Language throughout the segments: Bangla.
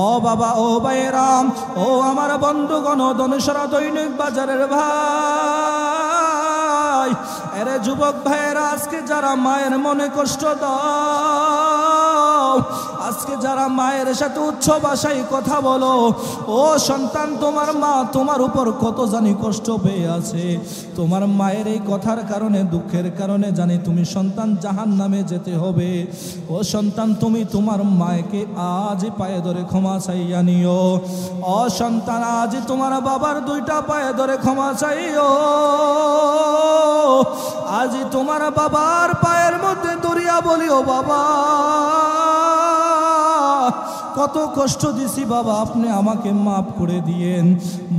ও বাবা, ও ভাইরাম, ও আমার বন্ধুগণ, ধনুষরা দৈনিক বাজারের ভাই, এরে যুবক ভাইয়েরা, আজকে যারা মায়ের মনে কষ্ট দাও, আজকে যারা মায়ের সাথে উচ্চ ভাষায় কথা বলো, ও সন্তান, তোমার মা তোমার উপর কত জানি কষ্ট পেয়ে আছে। তোমার মায়ের এই কথার কারণে, দুঃখের কারণে জানি তুমি সন্তান জাহান্নামে যেতে হবে। ও সন্তান, তুমি তোমার মাকে আজ পায়ে ধরে ক্ষমা চাইয়া নিও। ও সন্তান, আজ তোমার বাবার দুইটা পায়ে ধরে ক্ষমা চাইও। আজ তোমার বাবার পায়ের মধ্যে দরিয়া বলিও, বাবা কত কষ্ট দিছি বাবা, আপনি আমাকে মাফ করে দিয়েন।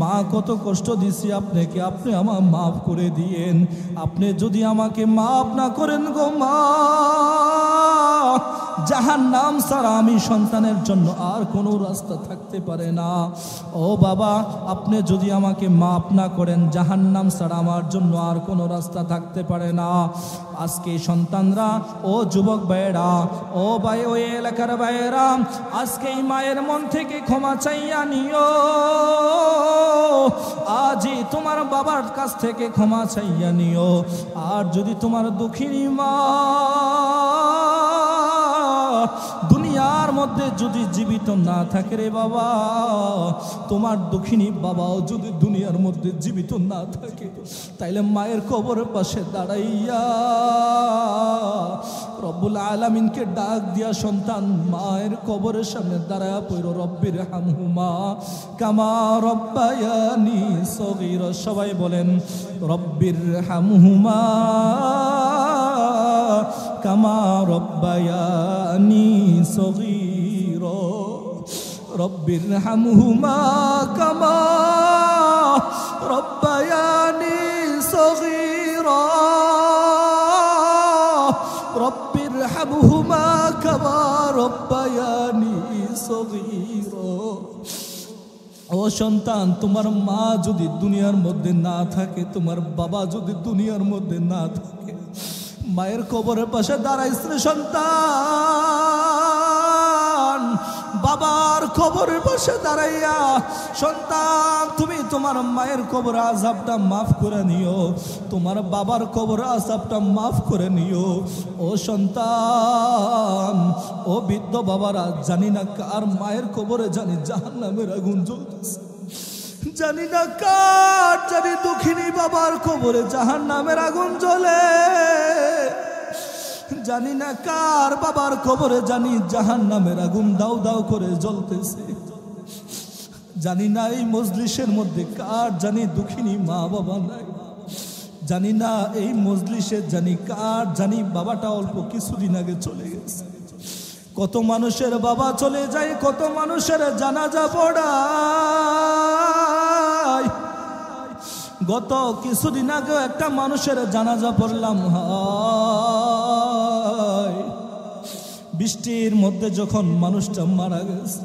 মা কত কষ্ট দিছি আপনাকে, আপনি আমার মাফ করে দিয়েন। আপনি যদি আমাকে মাফ না করেন গো মা, জাহান্নাম ছাড়া আমি সন্তানের জন্য আর কোনো রাস্তা থাকতে পারে না। ও বাবা, আপনি যদি আমাকে মাফ না করেন, জাহান্নাম ছাড়া আমার জন্য আর কোনো রাস্তা থাকতে পারে না। আজকে সন্তানরা, ও যুবক ভাইয়েরা, ও ভাই, ওই এলাকার ভাইয়েরা, আজকে এই মায়ের মন থেকে ক্ষমা চাইয়া নিও। আজই তোমার বাবার কাছ থেকে ক্ষমা চাইয়া নিও। আর যদি তোমার দুঃখিনী মা দুনিয়ার মধ্যে যদি জীবিত না থাকে রে বাবা, তোমার দুঃখিনী বাবাও যদি দুনিয়ার মধ্যে জীবিত না থাকে, তাইলে মায়ের কবরের পাশে দাঁড়াইয়া রব্বুল আলামিনকে ডাক দিয়া সন্তান মায়ের কবরের সামনে দাঁড়ায়া পড়ো, রব্বির হামহুমা কামা রব্বায়ানি সগীরা। সবাই বলেন, রব্বির হামহুমা কামা রব্বায়ানি সগীরা, রব্বির হামহুমা কামা রব্বায়ানি সগীরা, রব্বির হামহুমা কামা রব্বায়ানি সগীরা। ও সন্তান, তোমার মা যদি দুনিয়ার মধ্যে না থাকে, তোমার বাবা যদি দুনিয়ার মধ্যে না থাকে, মায়ের কবরের পাশে দাঁড়াইছে সন্তান, বাবার কবরের পাশে দাঁড়াইয়া সন্তান তুমি তোমার মায়ের কবর আযাবটা মাফ করে নিও, তোমার বাবার কবর আযাবটা মাফ করে নিও। ও সন্তান, ও বৃদ্ধ বাবারা, জানি না কার মায়ের কবরে জানি জাহান্নামের আগুন জ্বলতেছে, জানি না কার জানি দুঃখিনী বাবার কবরে জাহান্নামের আগুন জ্বলে, জানি না কার বাবার কবরে জানি জাহান্নামের আগুন দাউ দাউ করে জ্বলতেছে, জানি না এই মজলিসের মধ্যে কার জানি দুঃখিনী মা বাবা নাই, জানি না এই মজলিসে জানি কার জানি বাবাটা অল্প কিছুদিন আগে চলে গেছে। কত মানুষের বাবা চলে যায়, কত মানুষের জানাজা পড়ায়। গত কিছুদিন আগে একটা মানুষের জানাজা পড়লাম, বৃষ্টির মধ্যে যখন মানুষটা মারা গেছে,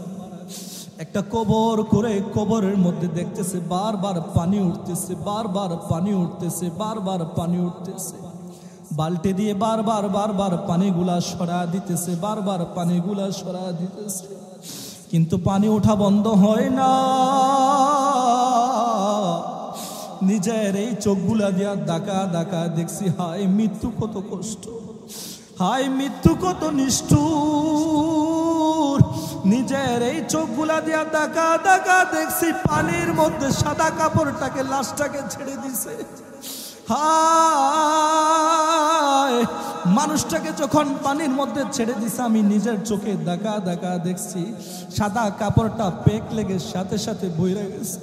একটা কবর করে কবরের মধ্যে দেখতেছে বারবার পানি উঠতেছে, বারবার পানি উঠতেছে, বারবার পানি উঠতেছে, বালতি দিয়ে বারবার বারবার পানিগুলা সরা দিতেছে, বারবার পানিগুলা সরা দিতেছে, কিন্তু পানি ওঠা বন্ধ হয় না। নিজের এই চোখগুলা দিয়া ডাকা ডাকা দেখছি, হায় মৃত্যু কত কষ্ট, হায় মৃত্যু কত নিষ্ঠুর। নিজের এই চোখগুলা দিয়া ডাকা ডাকা দেখছি পানির মধ্যে সাদা কাপড়টাকে, লাশটাকে ছেড়ে দিছে। হায় মানুষটাকে যখন পানির মধ্যে ছেড়ে দিছে, আমি নিজের চোখে ডাকা ডাকা দেখছি সাদা কাপড়টা পেক লেগে সাথে সাথে বইরে গেছে।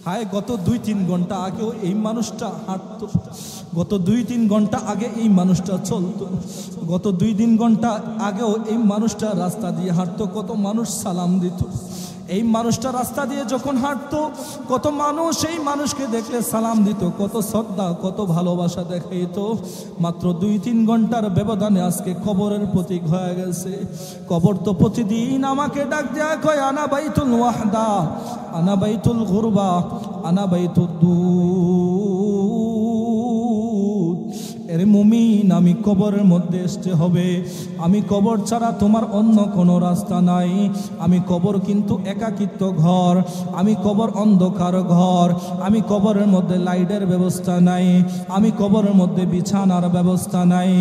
হায় গত 2-3 ঘন্টা আগেও এই মানুষটা হাঁটতো, গত 2-3 ঘন্টা আগে এই মানুষটা চলতো, গত 2-3 ঘন্টা আগেও এই মানুষটা রাস্তা দিয়ে হাঁটতো, কত মানুষ সালাম দিত। এই মানুষটা রাস্তা দিয়ে যখন হাঁটতো, কত মানুষ এই মানুষকে দেখলে সালাম দিত, কত শ্রদ্ধা কত ভালোবাসা দেখাইতো। মাত্র 2-3 ঘন্টার ব্যবধানে আজকে কবরের প্রতীক হয়ে গেছে। কবর তো প্রতিদিন আমাকে ডাক দেয়া কয়, আনা বাইতুল ওয়াহদা, আনা বাইতুল গুরবা, আনা বাইতুদ দুদ। এর মুমিন, আমি কবরের মধ্যে আসতে হবে। আমি কবর ছাড়া তোমার অন্য কোনো রাস্তা নাই। আমি কবর কিন্তু একাকিত্ব ঘর, আমি কবর অন্ধকার ঘর, আমি কবরের মধ্যে লাইটের ব্যবস্থা নাই, আমি কবরের মধ্যে বিছানার ব্যবস্থা নাই,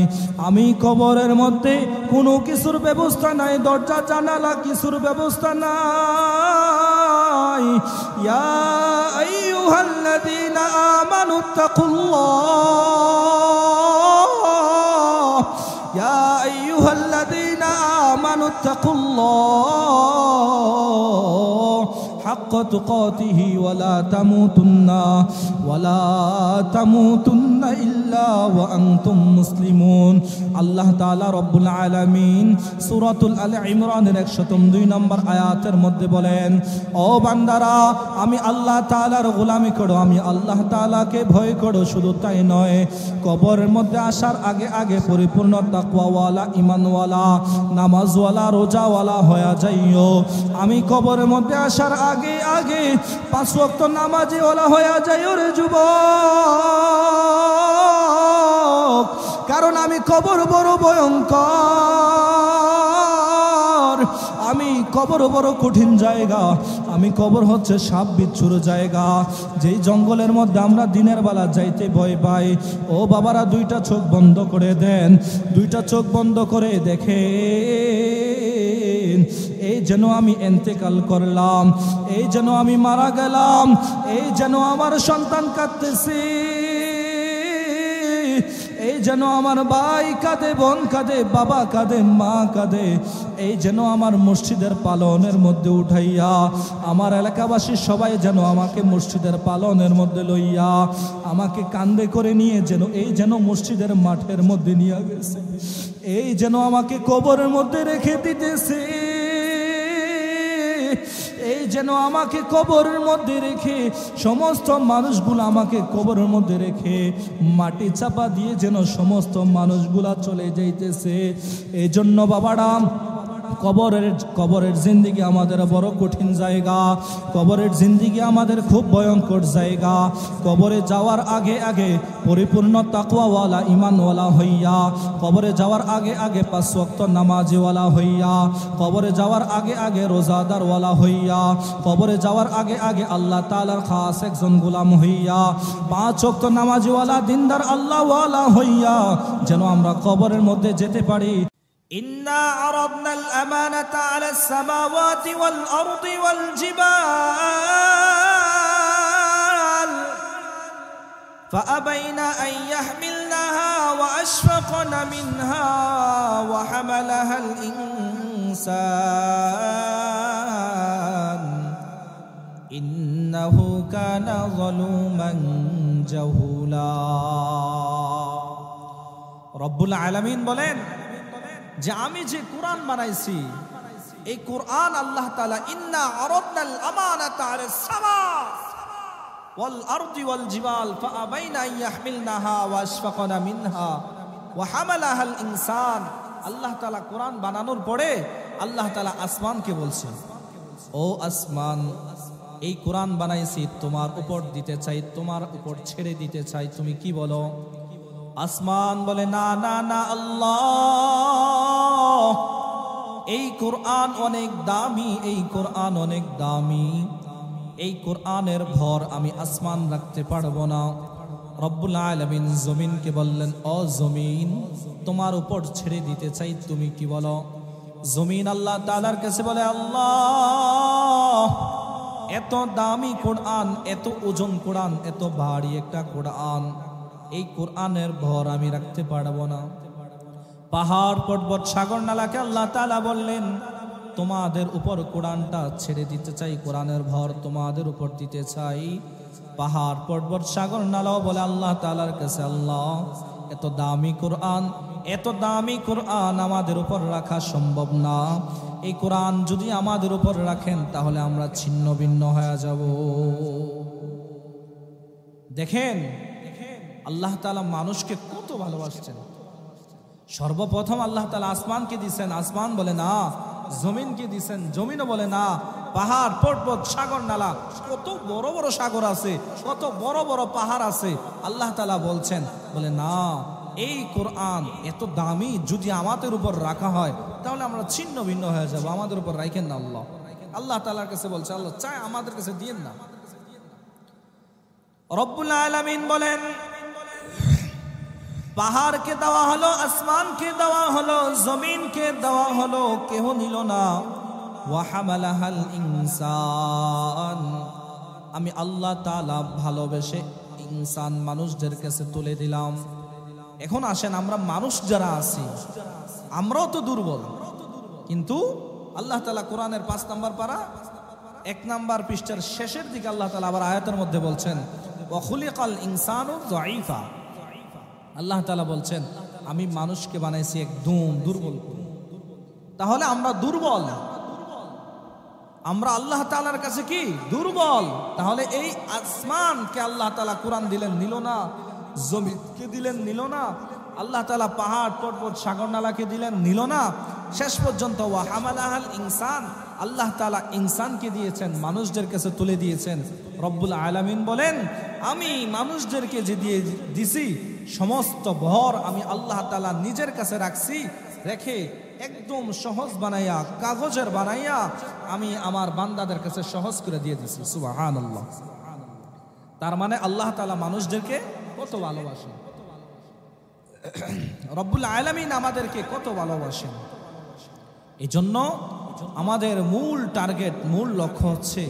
আমি কবরের মধ্যে কোনো কিছুর ব্যবস্থা নাই, দরজা জানালা কিছুর ব্যবস্থা নাই। ইয়া আইয়ুহাল্লাযীনা আমানুত্তাকুল্লাহ, ইয়া আইয়ুহাল্লাযীনা আমানুত্তাকুল্লাহ حق تقاته ولا تموتن إلا وأنتم مسلمون। আল্লাহ তাআলা রব্বুল আলামিন সূরাতুল আল ইমরানের 102 নম্বর আয়াতের মধ্যে বলেন, ও বান্দারা, আমি আল্লাহ তাআলার গোলামি করো, আমি আল্লাহ তাআলাকে ভয় করো। শুধু তাই নয়, কবরের মধ্যে আসার আগে আগে পরিপূর্ণ তাকওয়াওয়ালা, ঈমানওয়ালা, নামাজওয়ালা, রোজাওয়ালা হয়ে যাইও। আমি কবরের মধ্যে আসার আগে আগে 5 ওয়াক্ত নামাজি ওয়ালা হয়ে যাই রে যুবক, কারণ আমি কবর বড় ভয়ঙ্কর, আমি কবর বড় কঠিন জায়গা, আমি কবর হচ্ছে সাপ বিচ্ছুর জায়গা, যেই জঙ্গলের মধ্যে আমরা দিনের বেলা যাইতে ভয় পাই। ও বাবারা, 2টা চোখ বন্ধ করে দেন, 2টা চোখ বন্ধ করে দেখেন, এই যেন আমি ইন্তেকাল করলাম, এই যেন আমি মারা গেলাম, এই যেন আমার সন্তান কাঁদতেছে, এই যেন আমার ভাই কাঁদে, বোন কাঁদে, বাবা কাঁদে, মা কাঁদে, এই যেন আমার মসজিদের পালনের মধ্যে উঠাইয়া আমার এলাকাবাসী সবাই যেন আমাকে মসজিদের পালনের মধ্যে লইয়া আমাকে কান্দে করে নিয়ে যেন এই যেন মসজিদের মাঠের মধ্যে নিয়ে গেছে, এই যেন আমাকে কবরের মধ্যে রেখে দিতেছে, এই যেন আমাকে কবরের মধ্যে রেখে সমস্ত মানুষগুলো আমাকে কবরের মধ্যে রেখে মাটি চাপা দিয়ে যেন সমস্ত মানুষগুলা চলে যাইতেছে। এই জন্য বাবারা, কবরের জিন্দিগি আমাদের বড় কঠিন জায়গা, কবরের জিন্দিগি আমাদের খুব ভয়ঙ্কর জায়গা। কবরে যাওয়ার আগে আগে পরিপূর্ণ তাকওয়াওয়ালা, ঈমানওয়ালা হইয়া, কবরে যাওয়ার আগে আগে 5 ওয়াক্ত নামাজওয়ালা হইয়া, কবরে যাওয়ার আগে আগে রোজাদারওয়ালা হইয়া, কবরে যাওয়ার আগে আগে আল্লাহ তাআলার খাস একজন গোলাম হইয়া, 5 ওয়াক্ত নামাজওয়ালা, দিনদার আল্লাহওয়ালা হইয়া যেন আমরা কবরের মধ্যে যেতে পারি। إنا عرضنا الأمانة على السماوات والأرض والجبال فأبين أن يحملنها وأشفقن منها وحملها الإنسان إنه كان ظلوما جهولا। رب العالمين বলেন যে আমি যে কোরআন বানাইছি, এই কোরআন আল্লাহ তাআলা ইন্না আরাদনাল আমানাতা আলাস সামা ওয়াল আরদি ওয়াল জিবাল ফাআবাইনা আন ইয়াহমিলনাহা ওয়া আশফাকনা মিনহা ওয়া হামালাহাল ইনসান। আল্লাহ তাআলা কোরআন বানানোর পরে আল্লাহ তাআলা আসমানকে বলছেন, ও আসমান, এই কোরআন বানাইছি তোমার উপর দিতে চাই, তোমার উপর ছেড়ে দিতে চাই, তুমি কি বলো? আসমান বলে, না না না আল্লাহ, এই কোরআন অনেক দামি, এই কোরআন অনেক দামি, এই কোরআনের ভর আমি আসমান রাখতে পারবো না। রব্বুল আলামিন জমিনকে বললেন, ও জমিন, তোমার উপর ছেড়ে দিতে চাই, তুমি কি বলো? জমিন আল্লাহ তাআলার কাছে বলে, আল্লাহ, এত দামি কোরআন, এত ওজন কোরআন, এত ভারী একটা কোরআন, এই কোরআনের ভর আমি রাখতে পারবো না। পাহাড় পর্বত সাগর নালাকে আল্লাহ তাআলা বললেন, তোমাদের উপর কোরআনটা ছেড়ে দিতে চাই, কোরআনের ভর তোমাদের উপর দিতে চাই। পাহাড় পর্বত সাগর নালাও বলে আল্লাহ তাআলার কাছে, আল্লাহ, এত দামি কোরআন, এত দামি কোরআন আমাদের উপর রাখা সম্ভব না। এই কোরআন যদি আমাদের উপর রাখেন তাহলে আমরা ছিন্ন ভিন্ন হয়ে যাব। দেখেন আল্লাহ তাআলা মানুষকে কত ভালোবাসছেন। সর্বপ্রথম আল্লাহ তাআলা আসমানকে দিয়েছেন, আসমান বলে না। জমিনকে দিয়েছেন, জমিনও বলে না। পাহাড় পর্বত সাগর নালা, কত বড় বড় সাগর আছে, কত বড় বড় পাহাড় আছে, আল্লাহ তাআলা বলছেন, বলে না, এই কোরআন এত দামি যদি আমাদের উপর রাখা হয় তাহলে আমরা ছিন্ন ভিন্ন হয়ে যাব। আমাদের উপর রাখেন না আল্লাহ। আল্লাহ তাআলার কাছে বলছে, আল্লাহ চায় আমাদের কাছে দিয়েন না। রব্বুল আলামিন বলেন, পাহাড়কে দেওয়া হলো, আসমানকে দেওয়া হলো, জমিনকে দেওয়া হলো, কেহ নিল না। ওয়া হামালাহাল ইনসান, আমি আল্লাহ তাআলা ভালোবেসে ইনসান মানুষদের কাছে তুলে দিলাম। এখন আসেন, আমরা মানুষ যারা আছি আমরাও তো দুর্বল, কিন্তু আল্লাহ তাআলা কোরআনের 5 নম্বর পারা 1 নম্বর পৃষ্ঠার শেষের দিকে আল্লাহ তাআলা আবার আয়াতের মধ্যে বলছেন, ওয়া খুলিকাল ইনসানু যায়ীফা। আল্লাহ তাআলা বলছেন, আমি মানুষকে বানাইছি একদম দুর্বল। তাহলে আমরা দুর্বল, আমরা আল্লাহ তাআলার কাছে কি দুর্বল। তাহলে এই আসমানকে আল্লাহ তাআলা কোরআন দিলেন, নিল না। জমিনকে দিলেন, নিল না। আল্লাহ তাআলা পাহাড় পর্বত সাগর নালাকে দিলেন, নিল না। শেষ পর্যন্ত ওয়া হামালাহাল ইনসান, আল্লাহ তাআলা ইনসানকে দিয়েছেন, মানুষদের কাছে তুলে দিয়েছেন। রব্বুল আলামিন বলেন, আমি মানুষদেরকে যে দিয়ে দিছি সমস্ত ভর আমি আল্লাহ তাআলা নিজের কাছে রাখছি, রেখে একদম সহজ বানাইয়া, কাগজের বানাইয়া আমি আমার বান্দাদের কাছে সহজ করে দিয়ে দিছি। সুবহানাল্লাহ। তার মানে আল্লাহ তাআলা মানুষদেরকে কত ভালোবাসেন, রব্বুল আলামিন আমাদেরকে কত ভালোবাসেন। এই জন্য আমাদের মূল টার্গেট, মূল লক্ষ্য হচ্ছে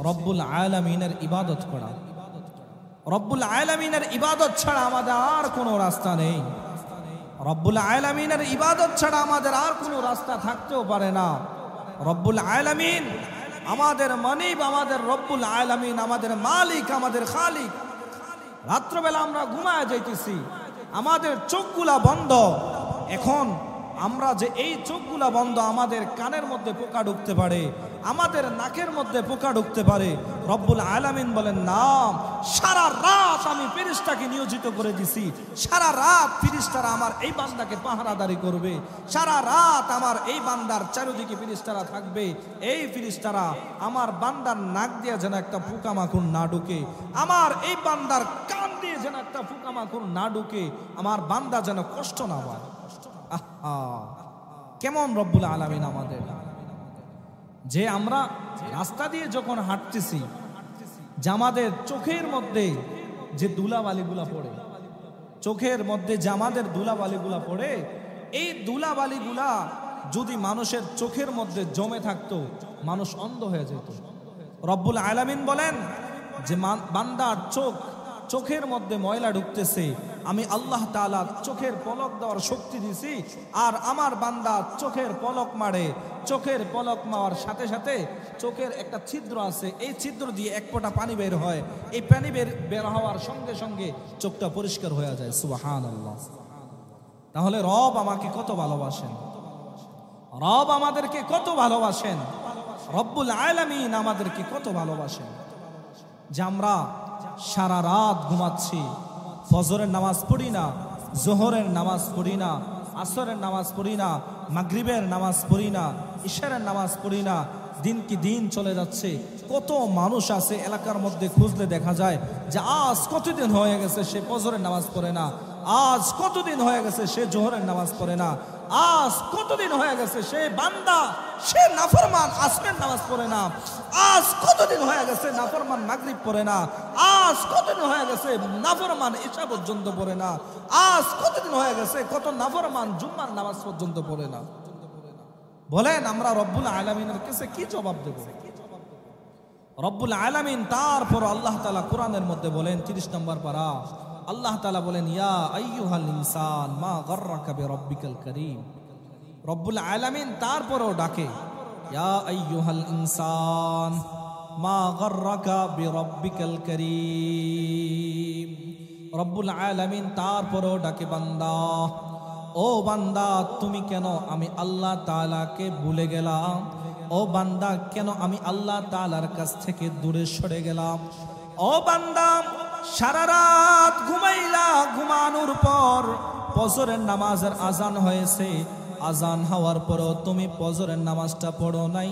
রব্বুল আলামিনের ইবাদত করা। রব্বুল আলামিনের ইবাদত ছাড়া আমাদের আর কোনো রাস্তা নেই। রব্বুল আলামিনের ইবাদত ছাড়া আমাদের আর কোনো রাস্তা থাকতেও পারে না। রব্বুল আলামিন আমাদের মানিব, আমাদের রব্বুল আলামিন আমাদের মালিক, আমাদের খালিক। রাত্রবেলা আমরা ঘুমায় যাইতেছি, আমাদের চোখগুলা বন্ধ। এখন আমরা যে এই চোখগুলা বন্ধ, আমাদের কানের মধ্যে পোকা ঢুকতে পারে, আমাদের নাকের মধ্যে পোকা ঢুকতে পারে। রব্বুল আলামিন বলেন, না, সারা রাত আমি ফেরেশতাকে নিয়োজিত করে দিছি। সারা রাত ফেরেশতারা আমার এই বান্দাকে পাহারাদারি করবে। সারা রাত আমার এই বান্দার চারিদিকে ফেরেশতারা থাকবে। এই ফেরেশতারা আমার বান্দার নাক দিয়ে যেন একটা পোকামাকড় না ঢুকে, আমার এই বান্দার কান দিয়ে যেন একটা পোকামাকড় না ঢুকে, আমার বান্দা যেন কষ্ট না পায়। কেমন রব্বুল আলামিন আমাদের, যে আমরা রাস্তা দিয়ে যখন হাঁটতেছি, যে আমাদের চোখের মধ্যে যে ধুলাবালিগুলা পড়ে, চোখের মধ্যে যে আমাদের ধুলাবালিগুলা পড়ে, এই ধুলাবালিগুলা যদি মানুষের চোখের মধ্যে জমে থাকতো, মানুষ অন্ধ হয়ে যেত। রব্বুল আলামিন বলেন যে বান্দার চোখের মধ্যে ময়লা ঢুকতেছে, আমি আল্লাহ তাআলা চোখের পলক দেওয়ার শক্তি দিছি, আর আমার বান্দা চোখের পলক মারে। চোখের পলক মারার সাথে সাথে চোখের একটা ছিদ্র আছে, এই ছিদ্র দিয়ে এক ফোঁটা পানি বের হয়। এই পানি বের হওয়ার সঙ্গে সঙ্গে চোখটা পরিষ্কার হয়ে যায়। সুবহানাল্লাহ। তাহলে রব আমাকে কত ভালোবাসেন, রব আমাদেরকে কত ভালোবাসেন, রব্বুল আলামিন আমাদেরকে কত ভালোবাসেন, যে আমরা সারা রাত ঘুমাচ্ছি, ফজরের নামাজ পড়ি না, জোহরের নামাজ পড়ি না, আসরের নামাজ পড়ি না, মাগরিবের নামাজ পড়ি না, ইশারের নামাজ পড়ি না। দিন কি দিন চলে যাচ্ছে। কত মানুষ আছে এলাকার মধ্যে, খুঁজলে দেখা যায় যে আজ কতদিন হয়ে গেছে সে ফজরের নামাজ পড়ে না, আজ কতদিন হয়ে গেছে সে জোহরের নামাজ পড়ে না, আজ কতদিন হয়ে গেছে সে বান্দা, সে নাফরমান আসরের নামাজ পড়ে না, আজ কতদিন হয়ে গেছে নাফরমান মাগরিব পড়ে না, আজ কতদিন হয়ে গেছে নাফরমান ইশা পর্যন্ত পড়ে না, আজ কতদিন হয়ে গেছে কত নাফরমান জুম্মার নামাজ পর্যন্ত পড়ে না। বলেন আমরা রব্বুল আলামিনের কাছে কি জবাব দেব? রব্বুল আলামিন তারপর আল্লাহ তাআলা কোরআনের মধ্যে বলেন, 30 নম্বর পারা আল্লাহ তাআলা বলেন, ইয়া আইয়ুহাল ইনসান মা গাররাকা বিরাব্বিকাল কারীম। রব্বুল আলামিন তারপরও ডাকে, ইয়া আইয়ুহাল ইনসান মা গাররাকা বিরাব্বিকাল কারীম। রব্বুল আলামিন তারপরও ডাকে, বান্দা, ও বান্দা, তুমি কেন আমি আল্লাহ তাআলাকে ভুলে গেলাম? ও বান্দা, কেন আমি আল্লাহ তাআলার কাছ থেকে দূরে সরে গেলাম? ও বান্দা, সারা রাত ঘুমাইলা, ঘুমানোর পর ফজরের নামাজের আজান হয়েছে, আজান হওয়ার পরও তুমি ফজরের নামাজটা পড়ো নাই।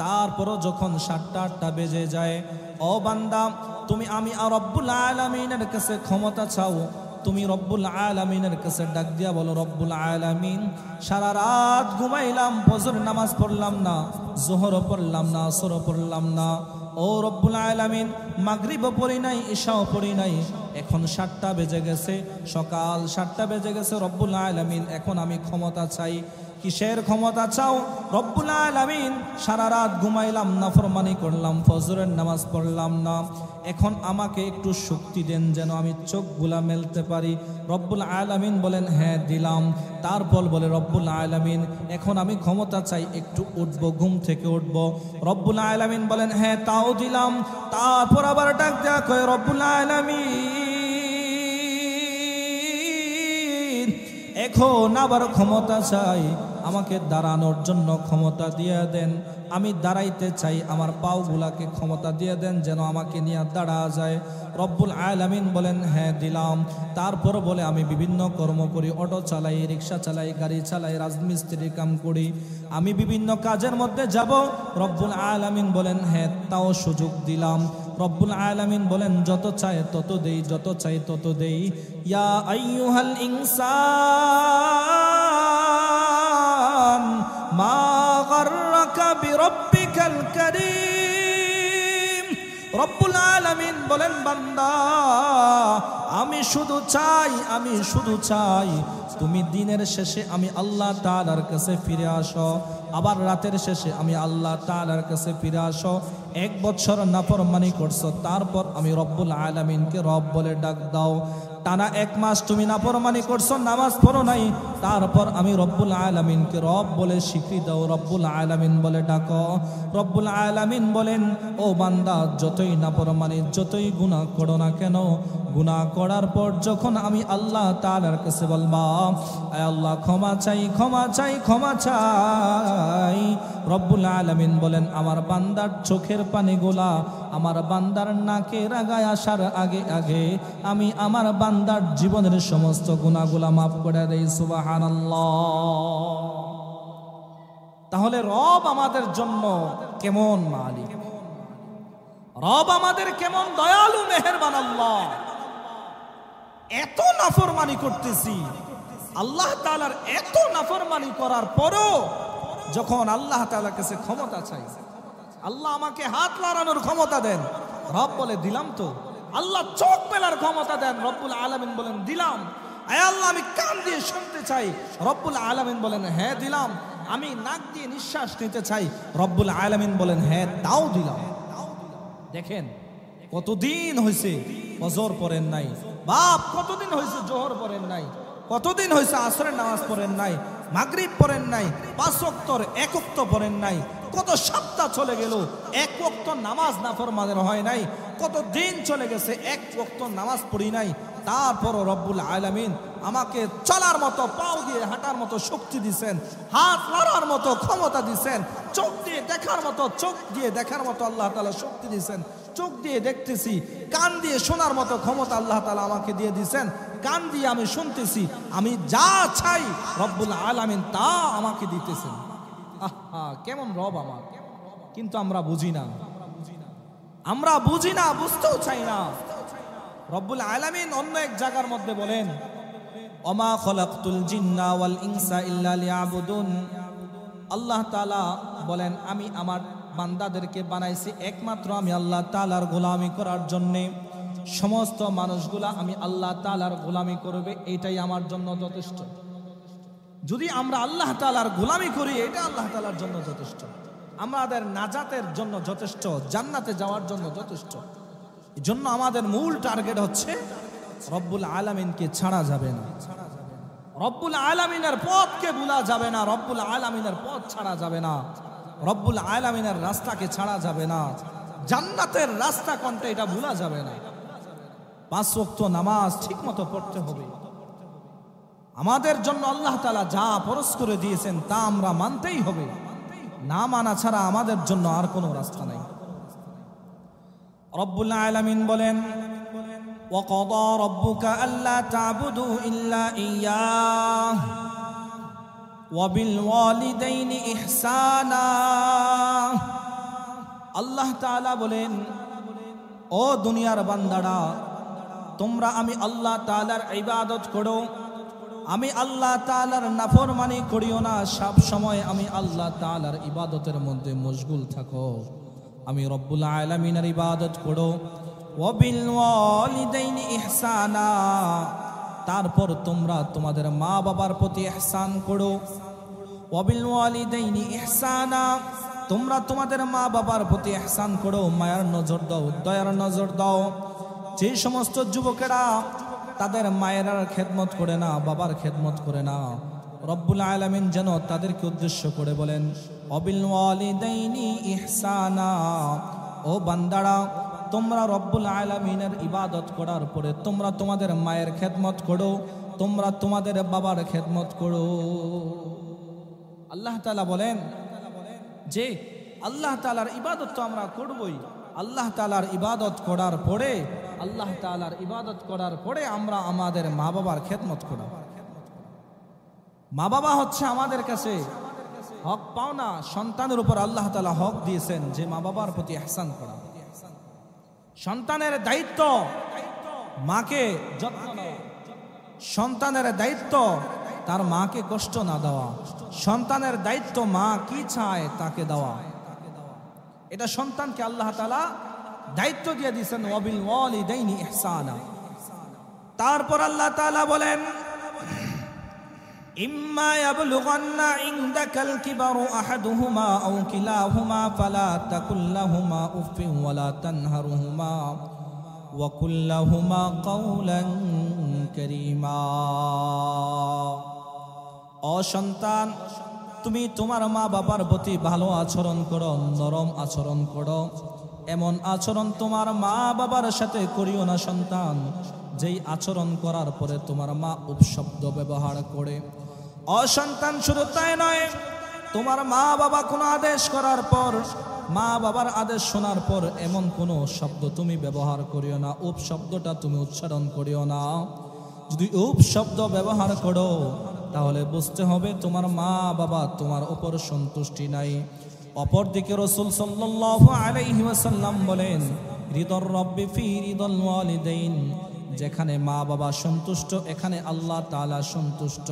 তারপরও যখন 7টা-8টা বেজে যায়, ও বান্দা, তুমি আমি রব্বুল আলামিনের কাছে ক্ষমতা চাও, তুমি রব্বুল আলামিনের কাছে ডাক দিয়া বলো, রব্বুল আলামিন সারা রাত ঘুমাইলাম, ফজর নামাজ পড়লাম না, যোহরও পড়লাম না, আসরও পড়লাম না, ও রব্বুল আলামিন মাগরিবও পড়ি নাই, ইশাও পড়ি নাই, এখন 7টা বেজে গেছে, সকাল 7টা বেজে গেছে, রব্বুল আলামিন এখন আমি ক্ষমতা চাই। কিসের ক্ষমতা চাও রব্বুল আলামিন? সারা রাত ঘুমাইলাম, নাফরমানি করলাম, ফজরের নামাজ পড়লাম না, এখন আমাকে একটু শক্তি দেন যেন আমি চোখগুলা মেলতে পারি। রব্বুল আলামিন বলেন হ্যাঁ দিলাম। তারপর বলে রব্বুল আলামিন এখন আমি ক্ষমতা চাই, একটু উঠবো, ঘুম থেকে উঠবো। রব্বুল আলামিন বলেন হ্যাঁ তাও দিলাম। তারপর আবার ডাক দেয়া কয় রব্বুল আলামিন এখন আবার ক্ষমতা চাই, আমাকে দাঁড়ানোর জন্য ক্ষমতা দিয়ে দেন, আমি দাঁড়াইতে চাই, আমার পাওগুলাকে ক্ষমতা দিয়ে দেন যেন আমাকে নিয়ে দাঁড়া যায়। রব্বুল আলামিন বলেন হ্যাঁ দিলাম। তারপর বলে আমি বিভিন্ন কর্ম করি, অটো চালাই, রিক্সা চালাই, গাড়ি চালাই, রাজমিস্ত্রির কাম করি, আমি বিভিন্ন কাজের মধ্যে যাব। রব্বুল আলামিন বলেন হ্যাঁ তাও সুযোগ দিলাম। রব্বুল আলামিন বলেন যত চাই তত দেই, যত চাই তত দেই। ইয়া আইয়ুহাল ইনসান মা গাররাকা বিরাব্বিকাল কারীম। রব্বুল আলামিন বলেন বান্দা আমি শুধু চাই, আমি শুধু চাই তুমি দিনের শেষে আমি আল্লাহ তাআলার কাছে ফিরে আসো, আবার রাতের শেষে আমি আল্লাহ তাআলার কাছে ফিরে আসো। 1 বছর নাফরমানি করছো, তারপর আমি রব্বুল আলামিনকে রব বলে ডাক দাও। টানা 1 মাস তুমি নাফরমানি করছো, নামাজ পড়ো নাই, তারপর আমি রব্বুল আলামিনকে রব বলে স্বীকৃতি দাও, রব্বুল আলামিন বলে ডাকো। রব্বুল আলামিন বলেন ও বান্দা যতই নাফরমানি, যতই গুনাহ করো না কেন, গুনাহ করার পর যখন আমি আল্লাহ তাআলার কাছে বলবা আয় আল্লাহ ক্ষমা চাই, ক্ষমা চাই, ক্ষমা চাই, রব্বুল আলামিন বলেন আমার বান্দার চোখের পানিগুলা আমার বান্দার নাকের আগায় আসার আগে আগে আমি আমার বান্দার জীবনের সমস্ত গুনাহগুলা মাফ করে দেই। সুবহানাল্লাহ। তাহলে রব আমাদের জন্য কেমন মালিক, রব আমাদের কেমন দয়ালু মেহেরবান আল্লাহ। এত নাফরমানি করতেছি, আল্লাহ তাআলার এত নাফরমানি করার পরও যখন আল্লাহ তাআলার কাছে ক্ষমতা চাই, আল্লাহ আমাকে হাত লাড়ানোর ক্ষমতা দেন, রব বলে দিলাম তো। আল্লাহ চোখ মেলার ক্ষমতা দেন, রব্বুল আলামিন বলেন দিলাম। আয় আল্লাহ আমি কান দিয়ে শুনতে চাই, রব্বুল আলামিন বলেন হ্যাঁ দিলাম। আমি নাক দিয়ে নিঃশ্বাস নিতে চাই, রব্বুল আলামিন বলেন হ্যাঁ তাও দিলাম। দেখেন কতদিন হয়েছে ফজর পড়েন নাই, বাপ কতদিন হয়েছে জোহর পড়েন নাই, কতদিন হয়েছে আসরের নামাজ পড়েন নাই, মাগরিব পড়েন নাই, 5 ওয়াক্তর 1 ওয়াক্ত পড়েন নাই, কত সপ্তাহ চলে গেল 1 ওয়াক্ত নামাজ নাফরমানের হয় নাই, কত দিন চলে গেছে 1 ওয়াক্ত নামাজ পড়ি নাই, তারপরও রব্বুল আলামিন আমাকে চলার মতো, পাও দিয়ে হাঁটার মতো শক্তি দিয়েছেন, হাত লড়ার মতো ক্ষমতা দিয়েছেন, চোখ দিয়ে দেখার মতো, চোখ দিয়ে দেখার মতো আল্লাহ তাআলা শক্তি দিয়েছেন, চোখ দিয়ে দেখতেছি, কান দিয়ে শোনার মতো ক্ষমতা আল্লাহ তাআলা আমাকে দিয়ে দিয়েছেন, কান দিয়ে আমি শুনতেছি, আমি যা চাই রব্বুল আলামিন তা আমাকে দিতেছেন। আহা কেমন রব আমার, কিন্তু আমরা বুঝি না, আমরা বুঝি না, বুঝতেও চাই না। রব্বুল আলামিন অন্য এক জায়গার মধ্যে বলেন ওমা খলাকতুল জিন্না ওয়াল ইনসা ইল্লা লিয়াবুদুন। আল্লাহ তাআলা বলেন আমি আমার বান্দাদেরকে বানাইছি একমাত্র আমি আল্লাহ তাআলার গোলামি করার জন্যে, সমস্ত মানুষগুলা আমি আল্লাহ তাআলার গোলামি করবে, এটাই আমার জন্য যথেষ্ট। যদি আমরা আল্লাহ তাআলার গোলামি করি এটা আল্লাহ তাআলার জন্য যথেষ্ট, আমাদের নাজাতের জন্য যথেষ্ট, জান্নাতে যাওয়ার জন্য যথেষ্ট। এজন্য আমাদের মূল টার্গেট হচ্ছে রব্বুল আলামিনকে ছাড়া যাবে না, রব্বুল আলামিনের পথকে ভুলা যাবে না, রব্বুল আলামিনের পথ ছাড়া যাবে না, রব্বুল আলামিনের রাস্তাকে ছাড়া যাবে না, জান্নাতের রাস্তা কোনটা এটা ভুলা যাবে না। 5 ওয়াক্ত নামাজ ঠিকমতো পড়তে হবে, আমাদের জন্য আল্লাহ তাআলা যা ফরজ করে দিয়েছেন তা আমরা মানতেই হবে, না মানা ছাড়া আমাদের জন্য আর কোনো রাস্তা নাই। রব্বুল আলামিন বলেন ওয়াকাদা রাব্বুকা আল্লা তা'বুদু ইল্লা ইয়্যাহ ওয়া বিল ওয়ালিদাইনি ইহসানা। আল্লাহ তাআলা বলেন ও দুনিয়ার বান্দারা তোমরা আমি আল্লাহ তাআলার ইবাদত করো, আমি আল্লাহ তাআলার নাফরমানি করিও না, সব সময় আমি আল্লাহ তাআলার ইবাদতের মধ্যে মশগুল থাকো, আমি রব্বুল আলামিনের ইবাদত করো। ওয়াবিল ওয়ালিদাইনি ইহসানা, তারপর তোমরা তোমাদের মা বাবার প্রতি ইহসান করো। ওয়াবিল ওয়ালিদাইনি ইহসানা, তোমরা তোমাদের মা বাবার প্রতি ইহসান করো, মায়ার নজর দাও, দয়ার নজর দাও। যে সমস্ত যুবকেরা তাদের মায়ের খেদমত করে না, বাবার খেদমত করে না, রব্বুল আলামিন যেন তাদেরকে উদ্দেশ্য করে বলেন ওয়াবিল ওয়ালিদাইনি ইহসানা, ও বান্দারা তোমরা রব্বুল আলামিনের ইবাদত করার পরে তোমরা তোমাদের মায়ের খেদমত করো, তোমরা তোমাদের বাবার খেদমত করো। আল্লাহ তাআলা বলেন যে আল্লাহ তাআলার ইবাদত তো আমরা করবই, আল্লাহ তাআলার ইবাদত করার পরে, আল্লাহ তাআলার ইবাদত করার পরে আমরা আমাদের মা বাবার খেদমত করব। মা বাবা হচ্ছে আমাদের কাছে হক পাওনা, সন্তানের উপর আল্লাহ তাআলা হক দিয়েছেন যে মা বাবার প্রতি ইহসান করা। সন্তানের দায়িত্ব মাকে যত্ন নেওয়া, সন্তানের দায়িত্ব তার মাকে কষ্ট না দেওয়া, সন্তানের দায়িত্ব মা কি চায় তাকে দেওয়া। এটা সন্তানকে আল্লাহ তাআলা দায়িত্ব দিয়ে দিয়েছেন ওয়াবিল ওয়ালিদাইনি ইহসানা। তারপর আল্লাহ তাআলা বলেন ইম্মা ইয়াবলুগান্না ইনদাকাল কিবারু আহাদুহুমা আও কিলাহুমা ফালা তাকুল লাহুমা উফফিন ওয়ালা তানহারহুমা ওয়া কুল লাহুমা কাওলান কারীমা। ও সন্তান, তুমি তোমার মা বাবার প্রতি ভালো আচরণ করো, নরম আচরণ করো। এমন আচরণ তোমার মা বাবার সাথে করিও না সন্তান, যেই আচরণ করার পরে তোমার মা উপশব্দ ব্যবহার করে। অসন্তান শুধু তাই নয়, তোমার মা বাবা কোনো আদেশ করার পর, মা বাবার আদেশ শোনার পর এমন কোনো শব্দ তুমি ব্যবহার করিও না, উপশব্দটা তুমি উচ্চারণ করিও না। যদি উপশব্দ ব্যবহার করো তাহলে বুঝতে হবে তোমার মা বাবা তোমার উপর সন্তুষ্টি নাই। অপরদিকে রাসূল সাল্লাল্লাহু আলাইহি ওয়াসাল্লাম বলেন রিদর রব্বি ফি রিদল ওয়ালিদাইন, যেখানে মা বাবা সন্তুষ্ট এখানে আল্লাহ তাআলা সন্তুষ্ট।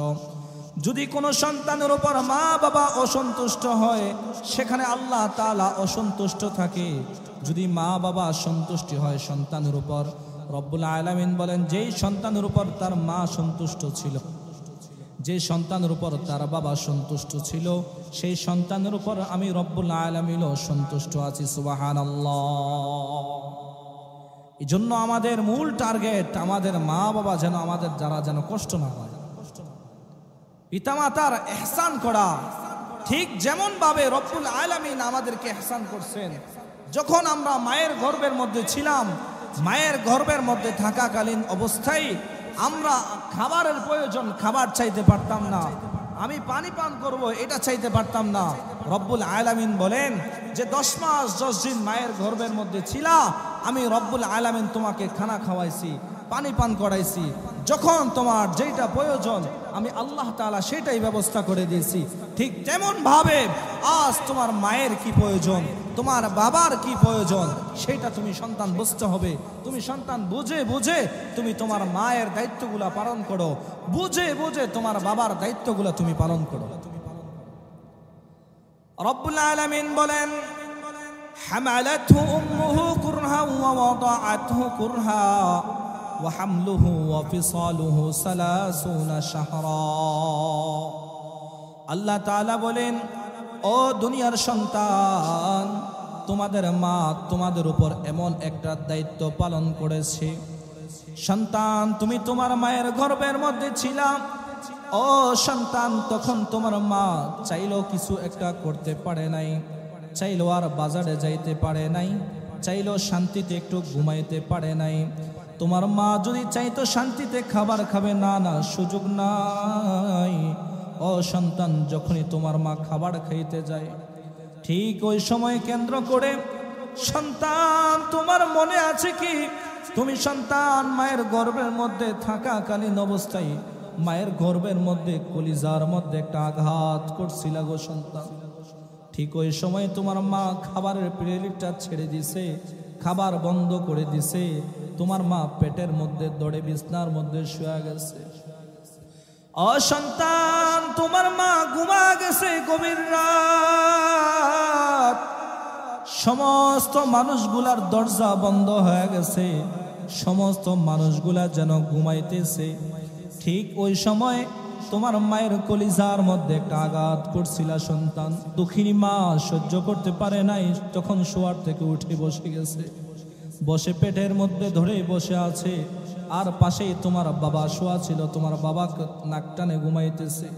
যদি কোনো সন্তানের উপর মা বাবা অসন্তুষ্ট হয় সেখানে আল্লাহ তাআলা অসন্তুষ্ট থাকে। যদি মা বাবা সন্তুষ্টি হয় সন্তানের উপর, রব্বুল আলামিন বলেন যেই সন্তানের উপর তার মা সন্তুষ্ট ছিল, যে সন্তানের উপর তার বাবা সন্তুষ্ট ছিল, সেই সন্তানের উপর আমি রব্বুল আলামিনও সন্তুষ্ট আছি। সুবহানাল্লাহ। এই জন্য আমাদের মূল টার্গেট আমাদের মা বাবা যেন আমাদের যারা যেন কষ্ট না হয়, পিতামাতার ইহসান করা। ঠিক যেমন ভাবে রব্বুল আলামিন আমাদেরকে ইহসান করছেন, যখন আমরা মায়ের গর্ভের মধ্যে ছিলাম, মায়ের গর্ভের মধ্যে থাকাকালীন অবস্থায় আমরা খাবারের প্রয়োজন, খাবার চাইতে পারতাম না, আমি পানি পান করব এটা চাইতে পারতাম না। রব্বুল আলামিন বলেন যে 10 মাস 10 দিন মায়ের গর্ভের মধ্যে ছিলা, আমি রব্বুল আলামিন তোমাকে খানা খাওয়াইছি, পানি পান করাইছি, যখন তোমার যেটা প্রয়োজন আমি আল্লাহ তাআলা সেটাই ব্যবস্থা করে দিয়েছি। ঠিক তেমন ভাবে আজ তোমার মায়ের কি প্রয়োজন, তোমার বাবার কি প্রয়োজন সেটা তুমি সন্তান বুঝতে হবে। তুমি সন্তান বুঝে বুঝে তুমি তোমার মায়ের দায়িত্বগুলো পালন করো, বুঝে বুঝে তোমার বাবার দায়িত্বগুলো তুমি পালন করো। রব্বুল আলামিন বলেন হামালাতহু উম্মুহু কুরহা ওয়া ওয়াদাআতহু কুরহা ওয়া হামলুহু ওয়া ফিসালুহু 30 শাহরা। আল্লাহ তাআলা বলেন ও দুনিয়ার সন্তান, তোমাদের মা তোমাদের উপর এমন একটা দায়িত্ব পালন করেছে। সন্তান, তুমি তোমার মায়ের গর্ভের মধ্যে ছিলা। ও সন্তান, তখন তোমার মা চাইলেও কিছু একটা করতে পারে নাই, চাইলেও আর বাজারে যাইতে পারে নাই, চাইলেও শান্তিতে একটু ঘুমাইতে পারে নাই। তোমার মা যদি চাইতো শান্তিতে খাবার খাবে, না না, সুযোগ নাই। ও সন্তান, যখনই তোমার মা খাবার খাইতে যায় ঠিক ওই সময় কেন্দ্র করে সন্তান তোমার মনে আছে কি তুমি সন্তান মায়ের গর্ভের মধ্যে থাকাকালীন অবস্থায় মায়ের গর্ভের মধ্যে কলিজার মধ্যে একটা আঘাত করছিল গো সন্তান। ঠিক ওই সময় তোমার মা খাবারের প্লেটটা ছেড়ে দিছে, খাবার বন্ধ করে দিছে, তোমার মা পেটের মধ্যে দড়ে বিছনার মধ্যে শুয়ে গেছে। ও সন্তান, তোমার মা ঘুমা গেছে গভীর রাত, সমস্ত মানুষগুলার দরজা বন্ধ হয়ে গেছে, সমস্ত মানুষগুলা যেন ঘুমাইতেছে। ঠিক ওই সময় তোমার মায়ের কলিজার মধ্যে একটা আঘাত করছিল সন্তান। দুঃখিনী মা সহ্য করতে পারে নাই, তখন শোয়ার থেকে উঠে বসে গেছে, বসে পেটের মধ্যে ধরে বসে আছে। আর পাশেই তোমার বাবা শোয়া ছিল, তোমার বাবা নাক টানে ঘুমাইতেছে।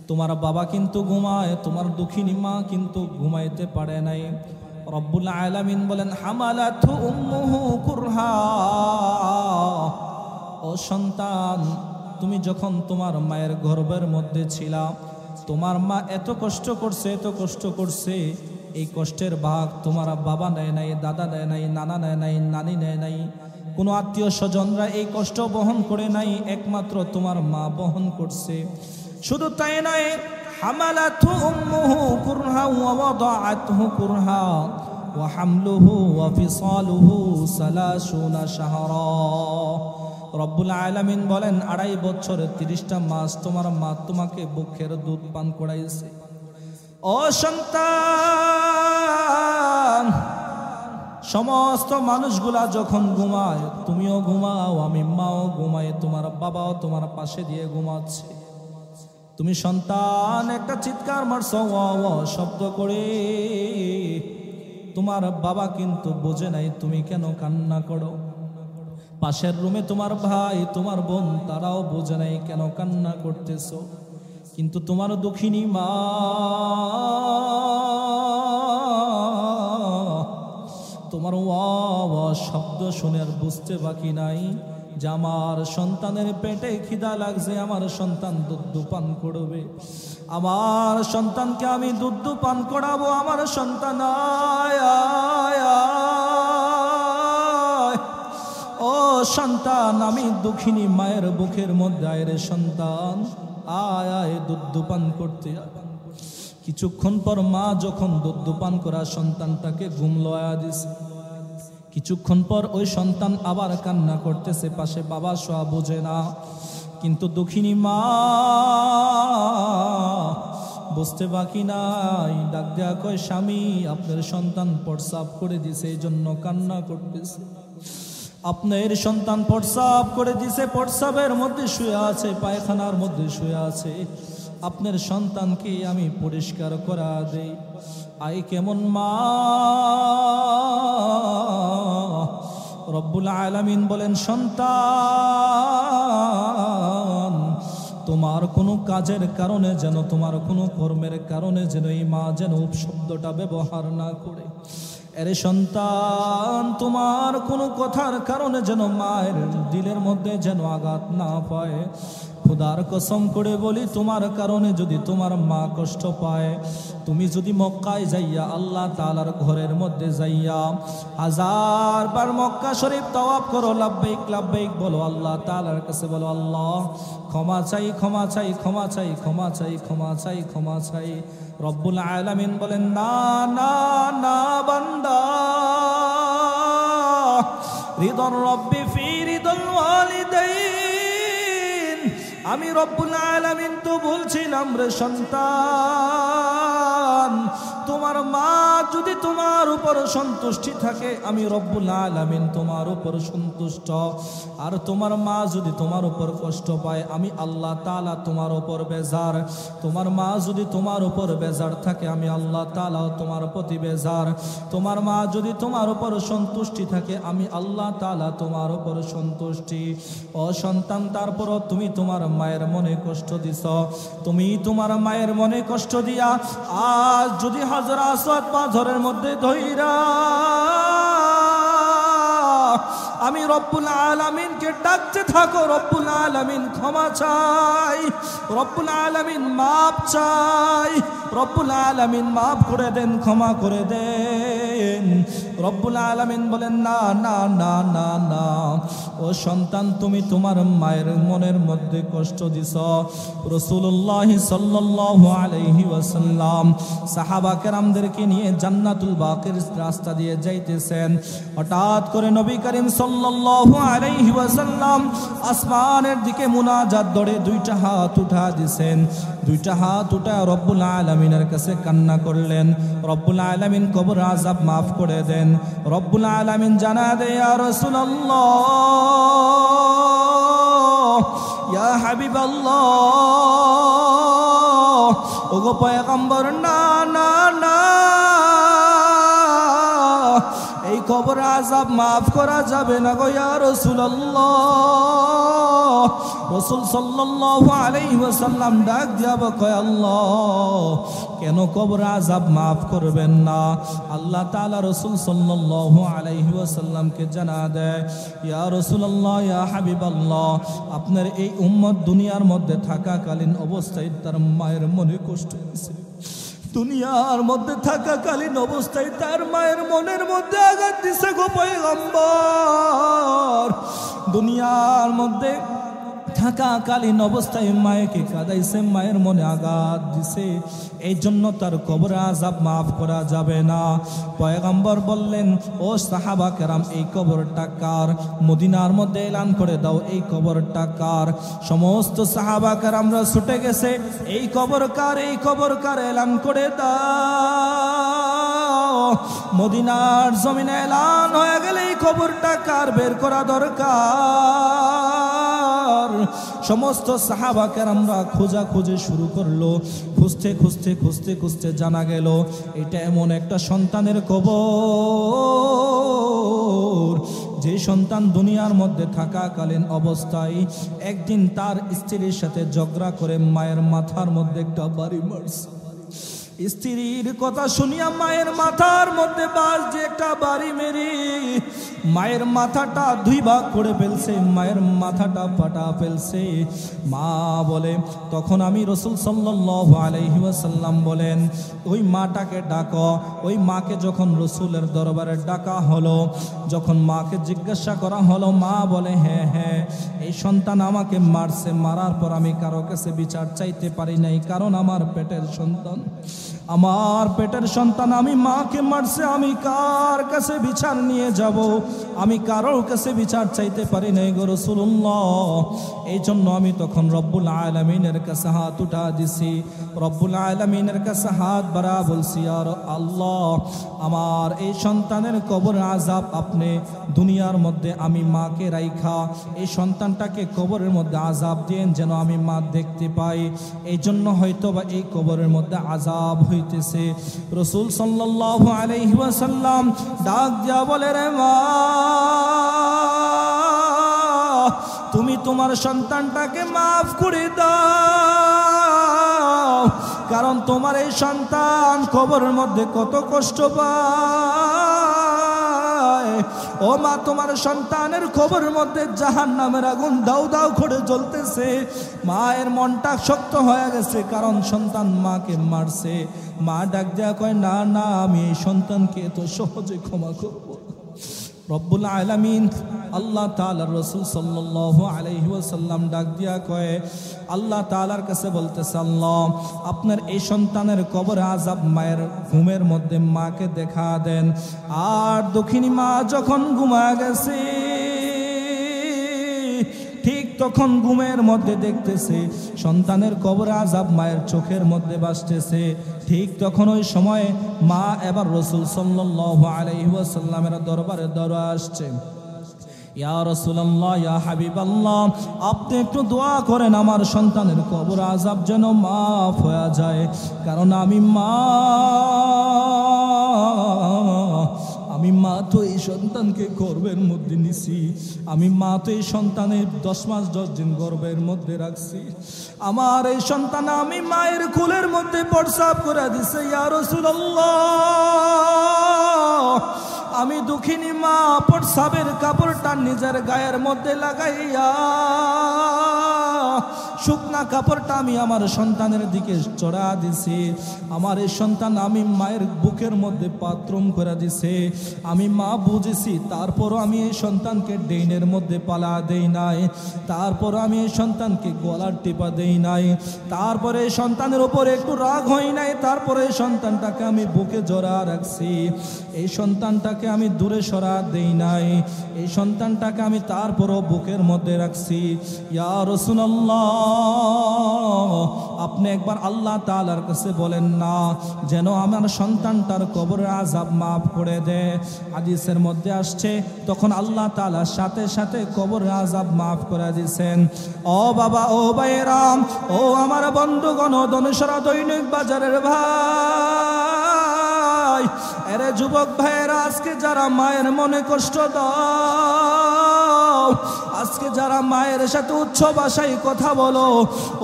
তোমার বাবা কিন্তু ঘুমায়, তোমার দুঃখিনী মা কিন্তু ঘুমাইতে পারে নাই। রব্বুল আলামিন বলেন হামালাতহু উম্মুহু কুরহা। ও সন্তান, তুমি যখন তোমার মায়ের গর্ভের মধ্যে ছিলা, তোমার মা এত কষ্ট করছে, এত কষ্ট করছে, এই কষ্টের ভাগ তোমার বাবা নেয় নাই, দাদা নেয় নাই, নানা নেয় নাই, নানি নেয় নাই, কোনো আত্মীয় স্বজনরা এই কষ্ট বহন করে নাই, একমাত্র তোমার মা বহন করছে। শুধু তাই নয়, হামালাতহু উম্মুহু কুরহা ওয়া ওয়াদাআতহু কুরহা ওয়া হামলুহু ওয়া ফিসালুহু 30 শাহরা। রব্বুল আলামিন বলেন 2.5 বছর 30টা মাস তোমার মা তোমাকে বুকের দুধ পান করাইছে। ও সন্তান, সমস্ত মানুষগুলা যখন ঘুমায়, তুমিও ঘুমাও, আমি মাও ঘুমাই, তোমার বাবাও তোমার পাশে দিয়ে ঘুমাচ্ছে। তুমি সন্তান একটা চিৎকার মারছো ওয়া ওয়া শব্দ করে, তোমার বাবা কিন্তু বোঝে নাই তুমি কেন কান্না করো। পাশের রুমে তোমার ভাই, তোমার বোন, তারাও বোঝে নাই কেন কান্না করতেছো। কিন্তু তোমার দুঃখিনী মা তোমার ওয়া ওয়া শব্দ শুনে আর বুঝতে বাকি নাই যে আমার সন্তানের পেটে খিদা লাগছে, আমার সন্তান দুধ পান করবে, আমার সন্তানকে আমি দুধ পান করাবো, আমার সন্তান আয় আয় আয়। ও সন্তান, আমি দুঃখিনী মায়ের বুকের মধ্যে আয় রে সন্তান, আয় আয় দুধ পান করতে। কিছুক্ষণ পর মা যখন দুধ পান করা সন্তানটাকে ঘুম লয়া দিছে, কিছুক্ষণ পর ওই সন্তান আবার কান্না করতেছে, পাশে বাবা শোয়া, বোঝে না। কিন্তু দুঃখিনী মা বুঝতে বাকি নাই, ডাক দেয়া কয় স্বামী, আপনার সন্তান প্রস্রাব করে দিছে, এই জন্য কান্না করতেছে। আপনার সন্তান প্রস্রাব করে দিছে, প্রস্রাবের মধ্যে শুয়ে আছে, পায়খানার মধ্যে শুয়ে আছে, আপনার সন্তানকে আমি পরিষ্কার করা দেই। আই কেমন মা! রব্বুল আলামিন বলেন সন্তান, তোমার কোনো কাজের কারণে যেন, তোমার কোনো কর্মের কারণে যেন এই মা যেন উপশব্দটা ব্যবহার না করে। আরে সন্তান, তোমার কোনো কথার কারণে যেন মায়ের দিলের মধ্যে যেন আঘাত না পায়। খোদার কসম করে বলি, তোমার কারণে যদি তোমার মা কষ্ট পায়, তুমি যদি মক্কায় যাইয়া আল্লাহ তাআলার ঘরের মধ্যে যাইয়া 1000 বার মক্কা শরীফ তাওয়াফ করো, লাব্বাইক লাব্বাইক বলো, আল্লাহ তাআলার কাছে বলো, আল্লাহ ক্ষমা চাই, ক্ষমা চাই, ক্ষমা চাই, ক্ষমা চাই, ক্ষমা চাই, ক্ষমা চাই। রব্বুল আলামিন বলেন না না না বান্দা, রিদর রব্বি ফি রিদল ওয়ালিদাইন। আমি রব্বুল আলামিন তো বলছিলাম রে সন্তান, তোমার মা যদি তোমার উপর সন্তুষ্টি থাকে, আমি রব্বুল আলামিন তোমার উপর সন্তুষ্ট। আর তোমার মা যদি তোমার উপর কষ্ট পায়, আমি আল্লাহ তাআলা তোমার উপর বেজার। তোমার মা যদি তোমার উপর বেজার থাকে, আমি আল্লাহ তাআলা তোমার প্রতি বেজার। তোমার মা যদি তোমার উপর সন্তুষ্টি থাকে, আমি আল্লাহ তাআলা তোমার উপর সন্তুষ্টি। ও সন্তান, তারপরও তুমি তোমার মায়ের মনে কষ্ট দিছ, তুমি তোমার মায়ের মনে কষ্ট দিয়া আজ যদি হাজরা আসওয়াদ পাথরের মধ্যে ধইরা আমি রব্বুল আলামিনকে ডাকতে থাকো, রব্বুল আলামিন ক্ষমা চাই, রব্বুল আলামিন মাপ চাই, রব্বুল আলামিন মাফ করে দেন, ক্ষমা করে দেন, রব্বুল আলামিন বলেন, না না না না না, ও সন্তান, তুমি তোমার মায়ের মনের মধ্যে কষ্ট দিছ। রাসূলুল্লাহ সাল্লাল্লাহু আলাইহি ওয়াসাল্লাম সাহাবা কেরামদেরকে নিয়ে জান্নাতুল বাকির রাস্তা দিয়ে যাইতেছেন। হঠাৎ করে নবী করিম সাল্লাল্লাহু আলাইহি ওয়াসাল্লাম আসমানের দিকে মুনাজাত ধরে দুইটা হাত উঠা দিয়েছেন। দুইটা হাত উঠা রব্বুল আলামিনের কাছে কান্না করলেন, রব্বুল আলামিন কবর আযাব মাফ করে দেন। রব্বুল আলামিন জানা দেয়, ইয়া রাসূলুল্লাহ, ইয়া হাবিবাল্লাহ, ওগো পয়গম্বর, না না না, এই কবর আযাব মাফ করা যাবে না গো ইয়া রাসূলুল্লাহ। রাসূল সাল্লাল্লাহু আলাইহি ওয়াসাল্লাম ডাক দিয়া কয়, আল্লাহ, কেন কবর আযাব মাফ করবেন না? আল্লাহ তাআলা রাসূল সাল্লাল্লাহু আলাইহি ওয়াসাল্লামকে জানা দেয়, ইয়া রাসূলুল্লাহ, ইয়া হাবিবাল্লাহ, আপনার এই উম্মত দুনিয়ার মধ্যে থাকাকালীন অবস্থায় তার মায়ের মনে কষ্ট হয়েছে। দুনিয়ার মধ্যে থাকাকালীন অবস্থায় তার মায়ের মনের মধ্যে আঘাত দিছে গো পয়গম্বর। দুনিয়ার মধ্যে থাকাকালীন অবস্থায় মায়েকে কাঁদাইছে, মায়ের মনে আঘাত দিছে, এই জন্য তার কবর আযাব মাফ করা যাবে না। পয়গম্বর বললেন, ও সাহাবা কেরাম, এই কবরটা কার? মদিনার মধ্যে এলান করে দাও, এই কবরটা কার? সমস্ত সাহাবা কেরামরা ছুটে গেছে, এই কবর কার, এই কবর কার, এলান করে দাও। মদিনার জমিনে এলান হয়ে গেলে এই কবরটা কার বের করা দরকার। সমস্ত সাহাবা কেরামরা খোঁজাখুঁজি শুরু করলো। খুঁজতে খুঁজতে খুঁজতে খুঁজতে জানা গেল এটা এমন একটা সন্তানের কবর, যে সন্তান দুনিয়ার মধ্যে থাকাকালীন অবস্থায় একদিন তার স্ত্রীর সাথে ঝগড়া করে মায়ের মাথার মধ্যে একটা বাড়ি মারছে। স্ত্রীর কথা শুনিয়া মায়ের মাথার মধ্যে বাস যে একটা বাড়ি মেরে মায়ের মাথাটা দুই ভাগ করে ফেলছে, মায়ের মাথাটা ফাটা ফেলছে। মা বলে, তখন আমি রাসূল সাল্লাল্লাহু আলাইহি ওয়াসাল্লাম বলেন, ওই মাটাকে ডাকো। ওই মাকে যখন রাসূলের দরবারে ডাকা হলো, যখন মাকে জিজ্ঞাসা করা হলো, মা বলে, হ্যাঁ হ্যাঁ, এই সন্তান আমাকে মারছে, মারার পর আমি কারো কাছে বিচার চাইতে পারি নাই, কারণ আমার পেটের সন্তান, আমার পেটের সন্তান, আমি মাকে মারছে, আমি কার কাছে বিচার নিয়ে যাব? আমি কারোর কাছে বিচার চাইতে পারি নাই গো রাসূলুল্লাহ। এই জন্য আমি তখন রব্বুল আলামিনের কাছে হাত উঠা দিছি, রব্বুল আলামিনের কাছে হাত বাড়া বলছি, আর আল্লাহ, আমার এই সন্তানের কবর আযাব আপনি দুনিয়ার মধ্যে আমি মাকে রাইখা এই সন্তানটাকে কবরের মধ্যে আযাব দিয়েন, যেন আমি মা দেখতে পাই। এই জন্য হয়তো বা এই কবরের মধ্যে আযাব হইতেছে। রাসূল সাল্লাল্লাহু আলাইহি ওয়াসাল্লাম ডাক দিয়া বলে, রে মা, তুমি তোমার সন্তানটাকে মাফ করে দাও, কারণ তোমার এই সন্তান কবরের মধ্যে কত কষ্ট পায়। ও মা, তোমার সন্তানের কবরের মধ্যে জাহান্নামের আগুন দাউ দাউ করে জ্বলতেছে। মায়ের মনটা শক্ত হয়ে গেছে, কারণ সন্তান মাকে মারছে। মা ডাক দেয়া কয়, না না, আমি এই সন্তানকে এত সহজে ক্ষমা করব। রব্বুল আলামিন আল্লাহ তাআলার রাসূল সাল্লাল্লাহু আলাইহি ওয়াসাল্লাম ডাক দিয়া কয়, আল্লাহ তাআলার কাছে বলতেছে, আল্লাহ, আপনার এই সন্তানের কবর আযাব মায়ের ঘুমের মধ্যে মাকে দেখা দেন। আর দক্ষিণী মা যখন ঘুমায় গেছে, ঠিক তখন ঘুমের মধ্যে দেখতেছে সন্তানের কবর আযাব মায়ের চোখের মধ্যে ভাসতেছে। ঠিক তখন ওই সময় মা এবার রাসূল সাল্লাল্লাহু আলাইহি ওয়াসাল্লামের দরবারে দৌড়ে আসছে। ইয়া রাসূলুল্লাহ, ইয়া হাবিবাল্লাহ, আপনি একটু দোয়া করেন আমার সন্তানের কবর আযাব যেন মাফ হয়ে যায়, কারণ আমি মা তো এই সন্তানকে গর্ভের মধ্যে নিছি, আমি মা তো এই সন্তানের 10 মাস 10 দিন গর্ভের মধ্যে রাখছি। আমার এই সন্তান আমি মায়ের কোলের মধ্যে প্রস্রাব করে দিছে। ইয়া রাসূলুল্লাহ, আমি দুঃখিনী মা প্রস্রাবের কাপড়টা নিজের গায়ের মধ্যে লাগাইয়া শুকনা কাপড়টা আমি আমার সন্তানের দিকে চড়া দিছি। আমার এই সন্তান আমি মায়ের বুকের মধ্যে বাথরুম করে দিছে, আমি মা বুঝেছি, তারপরও আমি এই সন্তানকে ডেইনের মধ্যে পালা দেই নাই, তারপর আমি এই সন্তানকে গলার টিপা দেই নাই, তারপরে এই সন্তানের উপরে একটু রাগ হয় নাই, তারপরে এই সন্তানটাকে আমি বুকে জড়া রাখছি, এই সন্তানটাকে আমি দূরে সরা দেই নাই, এই সন্তানটাকে আমি তারপরও বুকের মধ্যে রাখছি। ইয়া রাসূলুল্লাহ, আপনি একবার আল্লাহ তাআলার কাছে বলেন না যেন আমার সন্তানটার কবরের আযাব মাফ করে দেয়। হাদিসের মধ্যে আসছে তখন আল্লাহ তাআলা সাথে সাথে কবরের আযাব মাফ করে দিয়েছেন। ও বাবা, ও ভাইরাম, ও আমার বন্ধুগণ, দনেশ্বরা দৈনিক বাজারের ভাই, এরে যুবক ভাইয়েরা, আজকে যারা মায়ের মনে কষ্ট দাও, আজকে যারা মায়ের সাথে উচ্চ ভাষায় কথা বলো,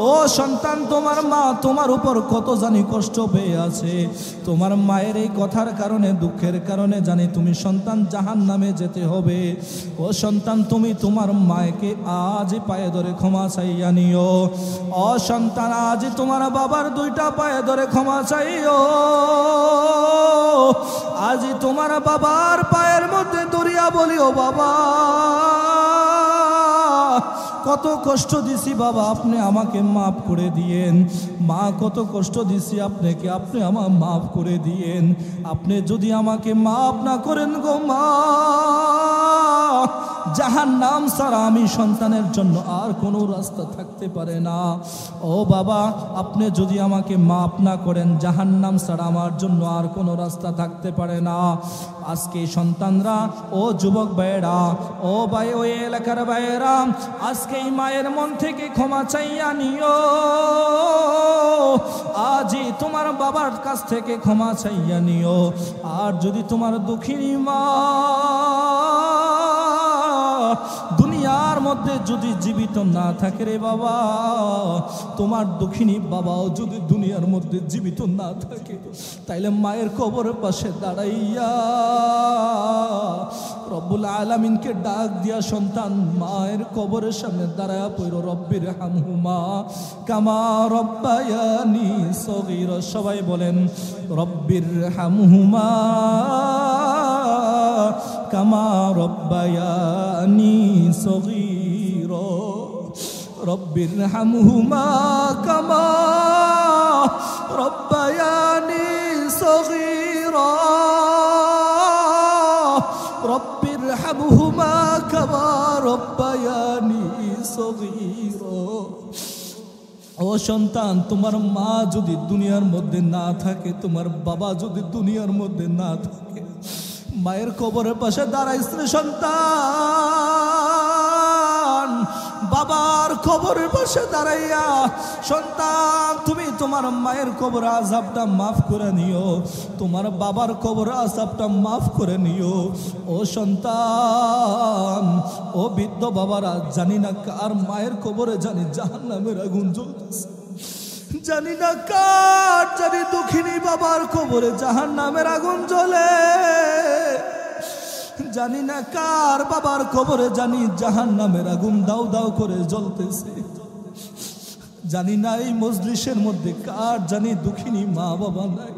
ও সন্তান, তোমার মা তোমার উপর কত জানি কষ্ট পেয়ে আছে। তোমার মায়ের এই কথার কারণে, দুঃখের কারণে জানি তুমি সন্তান জাহান্নামে যেতে হবে। ও সন্তান, তুমি তোমার মাকে আজই পায়ে ধরে ক্ষমা চাইয়া নিও। ও সন্তান, আজই তোমার বাবার দুইটা পায়ে ধরে ক্ষমা চাইও। আজই তোমার বাবার পায়ের মধ্যে দরিয়া বলিও, বাবা কত কষ্ট দিছি বাবা, আপনি আমাকে মাফ করে দিয়েন। মা কত কষ্ট দিছি আপনাকে, আপনি আমার মাফ করে দিয়েন। আপনি যদি আমাকে মাফ না করেন গো মা, জাহান্নাম ছাড়া আমি সন্তানের জন্য আর কোনো রাস্তা থাকতে পারে না। ও বাবা, আপনি যদি আমাকে মাফ না করেন, জাহান্নাম ছাড়া আমার জন্য আর কোনো রাস্তা থাকতে পারে না। আজকে সন্তানরা, ও যুবক ভাইয়েরা, ও ভাই, ওই এলাকার ভাইয়েরা, আজকে এই মায়ের মন থেকে ক্ষমা চাইয়া নিও। আজই তোমার বাবার কাছ থেকে ক্ষমা চাইয়া নিও। আর যদি তোমার দুঃখিনী মা দুনিয়ার মধ্যে যদি জীবিত না থাকে রে বাবা, তোমার দুঃখিনী বাবাও যদি দুনিয়ার মধ্যে জীবিত না থাকে, তাইলে মায়ের কবরের পাশে দাঁড়াইয়া রব্বুল আলামিনকে ডাক দিয়া সন্তান মায়ের কবরের সামনে দাঁড়ায়া পড়ো, রব্বির হামহুমা কামা রব্বায়ানি সগীরা। সবাই বলেন, রব্বির হামহুমা কামা রব্বায়ানি সগীরা, রব্বির হামহুমা কামা রব্বায়ানি সগীরা, রব্বির হামহুমা কামা রব্বায়ানি সগীরা। ও সন্তান, তোমার মা যদি দুনিয়ার মধ্যে না থাকে, তোমার বাবা যদি দুনিয়ার মধ্যে না থাকে, মায়ের কবরের পাশে দাঁড়াইছে সন্তান, বাবার কবরের পাশে দাঁড়াইয়া সন্তান তুমি তোমার মায়ের কবর আযাবটা মাফ করে নিও, তোমার বাবার কবর আযাবটা মাফ করে নিও। ও সন্তান, ও বৃদ্ধ বাবারা, জানি না কার মায়ের কবরে জানি জাহান্নামের আগুন জ্বলতেছে, জানি না কার জানি দুঃখিনী বাবার কবরে জাহান্নামের আগুন জ্বলে, জানি না কার বাবার কবরে জানি জাহান্নামের আগুন দাউ দাউ করে জ্বলতেছে, জানি না এই মজলিসের মধ্যে কার জানি দুঃখিনী মা বাবা নাই,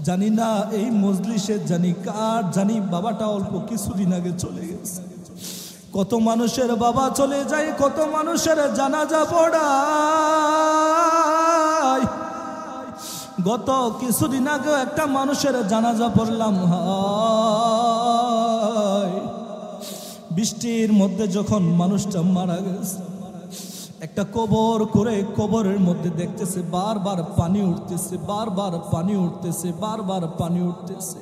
জানি না এই মজলিসে জানি কার জানি বাবাটা অল্প কিছুদিন আগে চলে গেছে। কত মানুষের বাবা চলে যায়, কত মানুষের জানাজা পড়ায়। গত কিছুদিন আগে একটা মানুষের জানাজা পড়লাম, হায় বৃষ্টির মধ্যে যখন মানুষটা মারা গেছে, একটা কবর করে কবরের মধ্যে দেখতেছে বারবার পানি উঠতেছে, বারবার পানি উঠতেছে, বারবার পানি উঠতেছে,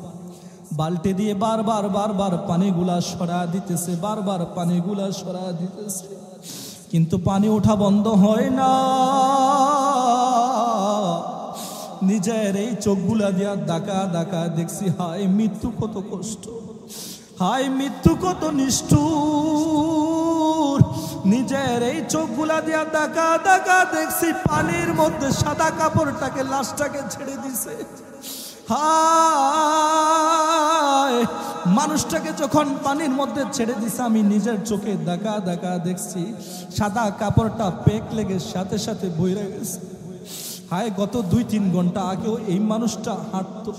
বালতি দিয়ে বারবার বারবার পানিগুলা সরা দিতেছে, বারবার পানিগুলা সরা দিতেছে, কিন্তু পানি ওঠা বন্ধ হয় না। নিজের এই চোখগুলা দিয়া ডাকা ডাকা দেখছি, হায় মৃত্যু কত কষ্ট, হায় মৃত্যু কত নিষ্ঠুর। নিজের এই চোখগুলা দিয়া ডাকা ডাকা দেখছি পানির মধ্যে সাদা কাপড়টাকে লাশটাকে ছেড়ে দিছে। হায় মানুষটাকে যখন পানির মধ্যে ছেড়ে দিছে আমি নিজের চোখে দেখা দেখা দেখছি সাদা কাপড়টা পেক লেগে সাথে সাথে বইরে গেছে। হায়, গত 2-3 ঘন্টা আগেও এই মানুষটা হাঁটতো,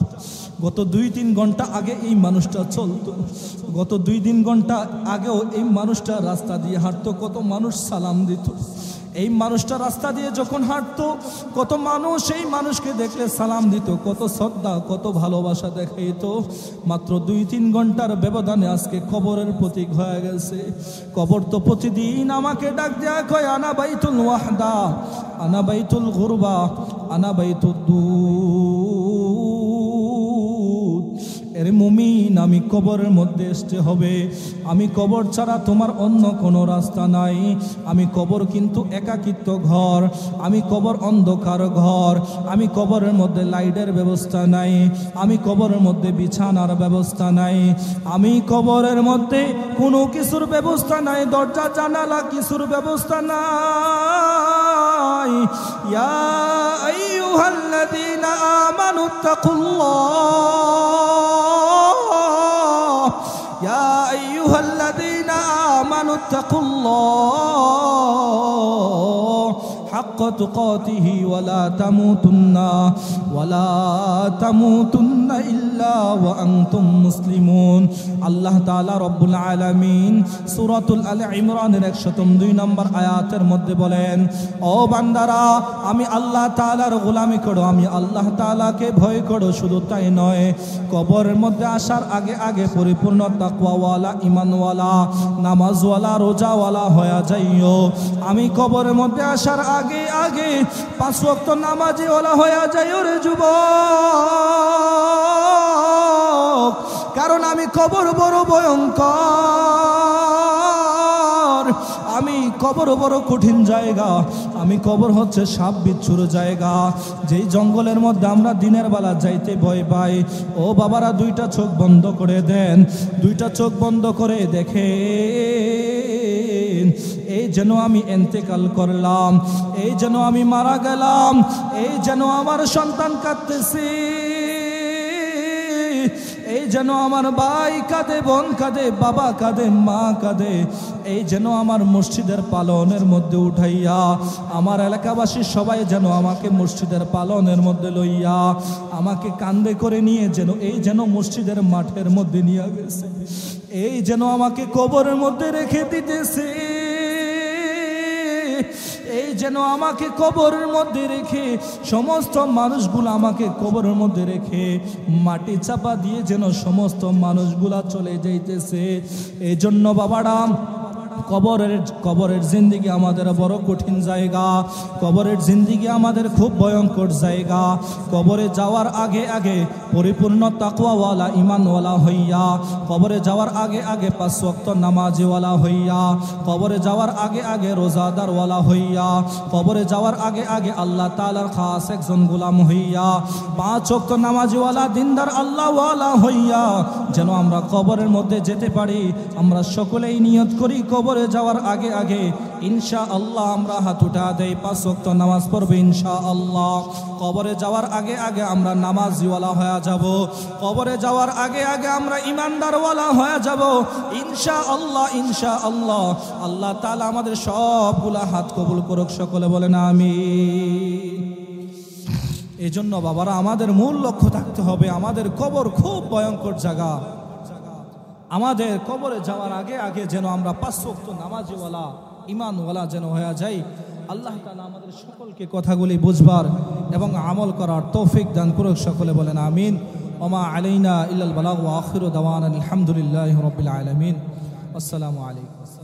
গত 2-3 ঘন্টা আগে এই মানুষটা চলতো, গত 2-3 ঘন্টা আগেও এই মানুষটা রাস্তা দিয়ে হাঁটতো, কত মানুষ সালাম দিত। এই মানুষটা রাস্তা দিয়ে যখন হাঁটতো কত মানুষ এই মানুষকে দেখলে সালাম দিত, কত শ্রদ্ধা কত ভালোবাসা দেখাইতো। মাত্র 2-3 ঘন্টার ব্যবধানে আজকে কবরের প্রতীক হয়ে গেছে। কবর তো প্রতিদিন আমাকে ডাক দেয়া কয়, আনা বাইতুল ওয়াহদা, আনা বাইতুল গুরবা, আনা বাইতুদ দুদ। এরে মুমিন, আমি কবরের মধ্যে আসতে হবে। আমি কবর ছাড়া তোমার অন্য কোনো রাস্তা নাই। আমি কবর কিন্তু একাকিত্ব ঘর, আমি কবর অন্ধকার ঘর, আমি কবরের মধ্যে লাইটের ব্যবস্থা নাই, আমি কবরের মধ্যে বিছানার ব্যবস্থা নাই, আমি কবরের মধ্যে কোনো কিছুর ব্যবস্থা নাই, দরজা জানালা কিছুর ব্যবস্থা নাই। ইয়া আইয়ুহাল্লাযীনা আমানুত্তাকুল্লাহ, ইয়া আইয়ুহাল্লাযীনা আমানুত্তাকুল্লাহ হাক্কা তুকাতিহি ওয়ালা তামুতুন্না ইল্লা ওয়া আনতুম মুসলিমুন। আল্লাহ তাআলা রব্বুল আলামিন সূরাতুল আল ইমরানের 102 নম্বর আয়াতের মধ্যে বলেন, ও বান্দারা, আমি আল্লাহ তাআলার গোলামি করো, আমি আল্লাহ তাআলাকে ভয় করো। শুধু তাই নয়, কবরের মধ্যে আসার আগে আগে পরিপূর্ণ তাকওয়াওয়ালা, ঈমানওয়ালা, নামাজওয়ালা, রোজাওয়ালা হয়ে যাইও। আমি কবরের মধ্যে আসার আগে আগে 5 ওয়াক্ত নামাজি ওয়ালা হয়ে যাইও রে যুবক, কারণ আমি কবর বড় ভয়ঙ্কর, আমি কবর বড় কঠিন জায়গা, আমি কবর হচ্ছে সাপ বিচ্ছুর জায়গা, যেই জঙ্গলের মধ্যে আমরা দিনের বেলা যাইতে ভয় পাই। ও বাবারা, 2টা চোখ বন্ধ করে দেন, 2টা চোখ বন্ধ করে দেখেন, এই যেন আমি ইন্তেকাল করলাম, এই যেন আমি মারা গেলাম, এই যেন আমার সন্তান কাঁদতেছে, এই যেন আমার ভাই কাঁদে, বোন কাঁদে, বাবা কাঁদে, মা কাঁদে, এই যেন আমার মসজিদের পালনের মধ্যে উঠাইয়া আমার এলাকাবাসী সবাই যেন আমাকে মসজিদের পালনের মধ্যে লইয়া আমাকে কান্দে করে নিয়ে যেন এই যেন মসজিদের মাঠের মধ্যে নিয়ে গেছে, এই যেন আমাকে কবরের মধ্যে রেখে দিতেছে, এই যেন আমাকে কবরের মধ্যে রেখে সমস্ত মানুষগুলো আমাকে কবরের মধ্যে রেখে মাটি চাপা দিয়ে যেন সমস্ত মানুষগুলা চলে যাইতেছে। এই জন্য বাবারা, কবরের জিন্দিগি আমাদের বড় কঠিন জায়গা, কবরের জিন্দিগি আমাদের খুব ভয়ঙ্কর জায়গা। কবরে যাওয়ার আগে আগে পরিপূর্ণ তাকওয়াওয়ালা, ঈমানওয়ালা হইয়া, কবরে যাওয়ার আগে আগে 5 ওয়াক্ত নামাজওয়ালা হইয়া, কবরে যাওয়ার আগে আগে রোজাদারওয়ালা হইয়া, কবরে যাওয়ার আগে আগে আল্লাহ তাআলার খাস একজন গোলাম হইয়া, 5 ওয়াক্ত নামাজওয়ালা, দিনদার আল্লাহওয়ালা হইয়া যেন আমরা কবরের মধ্যে যেতে পারি। আমরা সকলেই নিয়ত করি, কবরে যাওয়ার আগে আগে ইনশাআল্লাহ আমরা হাত উঠা দেই, 5 ওয়াক্ত নামাজ পড়বে ইনশাআল্লাহ। কবরে যাওয়ার আগে আগে আমরা নামাজিওয়ালা হয়ে যাব, কবরে যাওয়ার আগে আগে আমরা ইমানদারওয়ালা হয়ে যাব ইনশাআল্লাহ, ইনশাআল্লাহ। আল্লাহ তাআলা আমাদের সবগুলা হাত কবুল করুক, সকলে বলেন আমিন। এই জন্য বাবারা, আমাদের মূল লক্ষ্য থাকতে হবে, আমাদের কবর খুব ভয়ঙ্কর জায়গা। আমাদের কবরে যাওয়ার আগে আগে যেন আমরা 5 ওয়াক্ত নামাজওয়ালা, ঈমানওয়ালা যেন হয়ে যাই। আল্লাহ তাআলা আমাদের সকলকে কথাগুলি বুঝবার এবং আমল করার তৌফিক দান করুক, সকলে বলেন আমিন। ওমা আলাইনা ইল্লাল বালাগ ওয়া আখিরু দাওয়ানা আলহামদুলিল্লাহি রাব্বিল আলামিন। আসসালামু আলাইকুম।